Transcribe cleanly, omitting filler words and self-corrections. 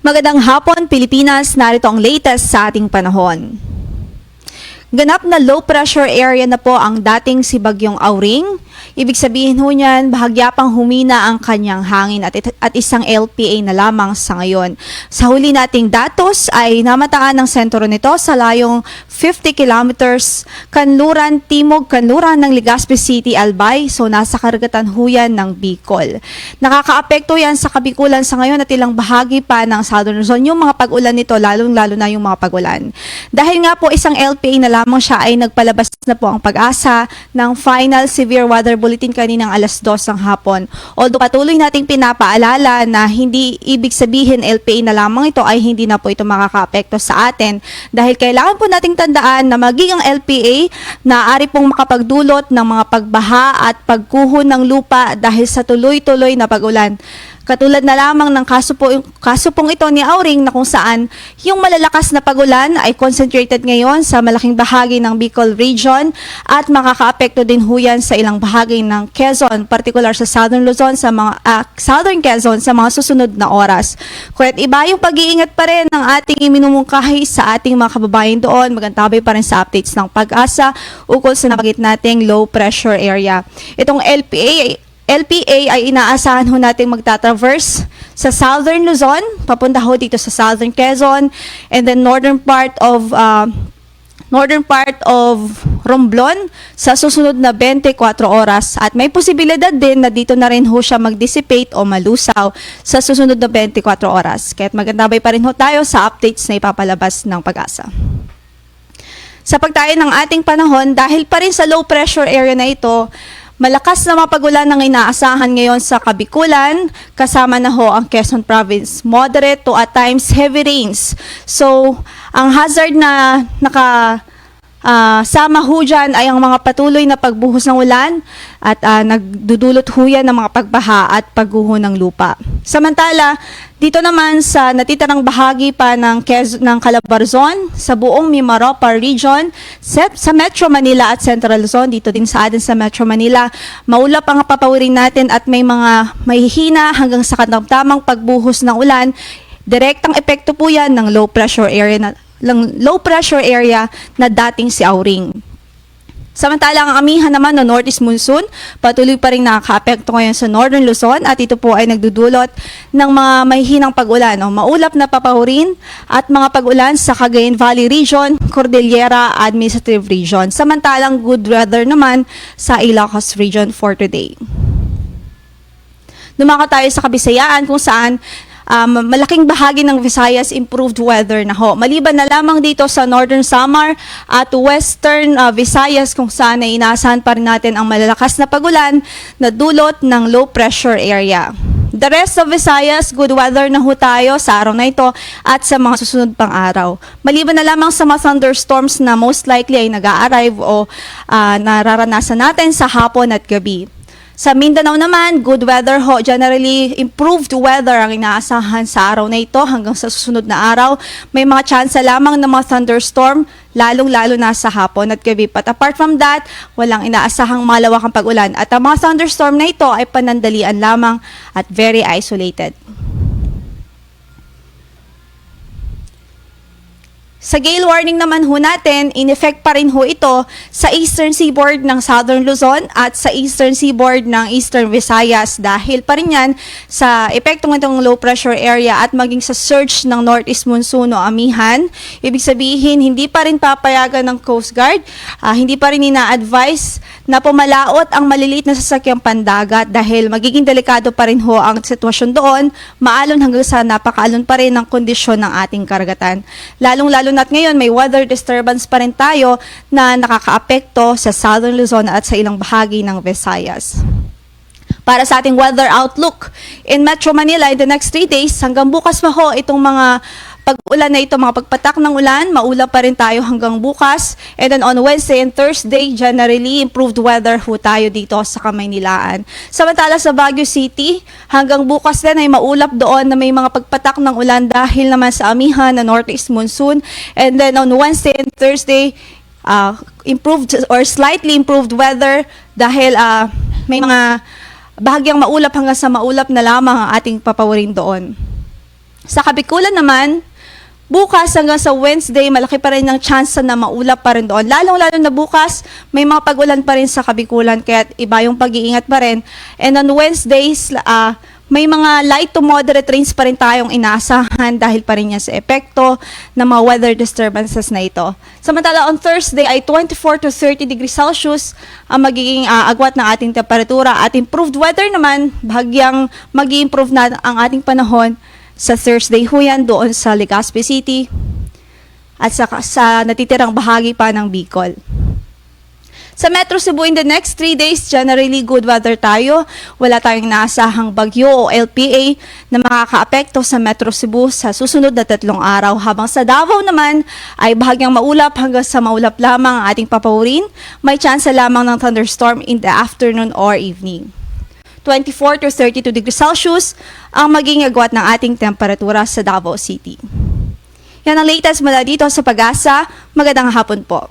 Magandang hapon, Pilipinas. Narito ang latest sa ating panahon. Ganap na low pressure area na po ang dating si Bagyong Auring. Ibig sabihin ho niyan, bahagya pang humina ang kanyang hangin at isang LPA na lamang sa ngayon. Sa huli nating datos ay namataan ng sentro nito sa layong 50 kilometers kanluran timog kanluran ng Legazpi City, Albay. So nasa karagatan ho yan ng Bicol. Nakakaapekto yan sa Kabikulan sa ngayon at ilang bahagi pa ng Southern Luzon. Yung mga pag-ulan nito, lalong-lalo na yung mga pag-ulan. Dahil nga po isang LPA na lamang siya ay nagpalabas na po ang Pag-asa ng final severe weather bulletin kaninang alas 2 ng hapon. Although patuloy nating pinapaalala na hindi ibig sabihin LPA na lamang ito ay hindi na po ito makakaapekto sa atin dahil kailangan po nating tandaan na maging ang LPA naaari pong makapagdulot ng mga pagbaha at pagkuho ng lupa dahil sa tuloy-tuloy na pag-ulan. Katulad na lamang ng kaso pong ito ni Auring na kung saan yung malalakas na pag-ulan ay concentrated ngayon sa malaking bahagi ng Bicol region at makakaapekto din huyan sa ilang bahagi ng Quezon, particular sa Southern Luzon, sa mga Southern Quezon sa mga susunod na oras. Kaya't iba yung pag-iingat pa rin ng ating iminumungkahi sa ating mga kababayan doon. Magantabay pa rin sa updates ng Pag-asa ukol sa nabanggit nating low pressure area. Itong LPA ay inaasahan ho natin magta-traverse sa Southern Luzon, papunta ho dito sa Southern Quezon, and then northern part of Romblon sa susunod na 24 oras. At may posibilidad din na dito na rin ho siya mag-dissipate o malusaw sa susunod na 24 oras. Kaya't magandabay pa rin ho tayo sa updates na ipapalabas ng Pag-asa. Sa pagtayo ng ating panahon, dahil pa rin sa low pressure area na ito, malakas na mapag-ulan ang inaasahan ngayon sa Kabikulan, kasama na ho ang Quezon Province. Moderate to at times heavy rains. So, ang hazard na sama ho dyan ay ang mga patuloy na pagbuhos ng ulan at nagdudulot ho yan ng mga pagbaha at pagguho ng lupa. Samantala, dito naman sa natitirang bahagi pa ng Calabarzon, sa buong Mimaropa region, sa Metro Manila at Central Luzon, dito din sa atin sa Metro Manila, maulap ang papawirin natin at may mga mahihina hanggang sa katamtamang pagbuhos ng ulan. Direktang epekto po yan ng low pressure area na dating si Auring. Samantalang ang amihan naman ng Northeast Monsoon, patuloy pa rin nakaka-apekto ngayon sa Northern Luzon at ito po ay nagdudulot ng mga mahihinang pag-ulan, maulap na papahurin at mga pag-ulan sa Cagayan Valley Region, Cordillera Administrative Region. Samantalang good weather naman sa Ilocos Region for today. Dumako tayo sa Kabisayaan kung saan malaking bahagi ng Visayas improved weather na ho. Maliban na lamang dito sa Northern Samar at Western Visayas kung saan ay inaasahan pa rin natin ang malalakas na pag-ulan na dulot ng low pressure area. The rest of Visayas, good weather na ho tayo sa araw na ito at sa mga susunod pang araw. Maliban na lamang sa mga thunderstorms na most likely ay nag-a-arrive o nararanasan natin sa hapon at gabi. Sa Mindanao naman, good weather ho. Generally, improved weather ang inaasahan sa araw na ito hanggang sa susunod na araw. May mga chance lamang ng mga thunderstorm, lalong-lalo na sa hapon at gabi. But apart from that, walang inaasahang malawakang pag-ulan. At ang mga thunderstorm na ito ay panandalian lamang at very isolated. Sa gale warning naman ho natin, in effect pa rin ho ito sa eastern seaboard ng Southern Luzon at sa eastern seaboard ng Eastern Visayas dahil pa rin yan sa epektong itong low pressure area at maging sa surge ng Northeast Monsoon o amihan. Ibig sabihin, hindi pa rin papayagan ng Coast Guard, hindi pa rin ina-advise na pumalaot ang maliliit na sasakyang pandagat dahil magiging delikado pa rin ho ang sitwasyon doon, maalon hanggang sa napakaalon pa rin ang kondisyon ng ating karagatan. Lalong-lalo at ngayon may weather disturbance pa rin tayo na nakakaapekto sa Southern Luzon at sa ilang bahagi ng Visayas. Para sa ating weather outlook, in Metro Manila in the next 3 days, hanggang bukas pa ho itong mga pag-ulan na ito, mga pagpatak ng ulan, maulap pa rin tayo hanggang bukas. And then on Wednesday and Thursday, generally improved weather ho tayo dito sa Kamaynilaan. Samantala sa Baguio City, hanggang bukas din ay maulap doon na may mga pagpatak ng ulan dahil naman sa amihan na Northeast Monsoon. And then on Wednesday and Thursday, improved or slightly improved weather dahil may mga bahagyang maulap hanggang sa maulap na lamang ang ating papawirin doon. Sa Kabikulan naman, bukas hanggang sa Wednesday, malaki pa rin ang chance na maulap pa rin doon. Lalong-lalo na bukas, may mga pag-ulan pa rin sa Kabikulan, kaya iba yung pag-iingat pa rin. And on Wednesdays, may mga light to moderate rains pa rin tayong inaasahan dahil pa rin yan sa epekto ng mga weather disturbances na ito. Samantala, on Thursday ay 24 to 30 degrees Celsius ang magiging agwat ng ating temperatura. At improved weather naman, bahagyang mag-i-improve na ang ating panahon sa Thursday ho yan doon sa Legazpi City at sa natitirang bahagi pa ng Bicol. Sa Metro Cebu in the next 3 days, generally good weather tayo. Wala tayong inaasahang bagyo o LPA na makakaapekto sa Metro Cebu sa susunod na 3 araw. Habang sa Davao naman ay bahagyang maulap hanggang sa maulap lamang ang ating papawirin. May chance lamang ng thunderstorm in the afternoon or evening. 24 to 32 degrees Celsius ang maging agwat ng ating temperatura sa Davao City. Yan ang latest mula dito sa Pag-asa. Magandang hapon po.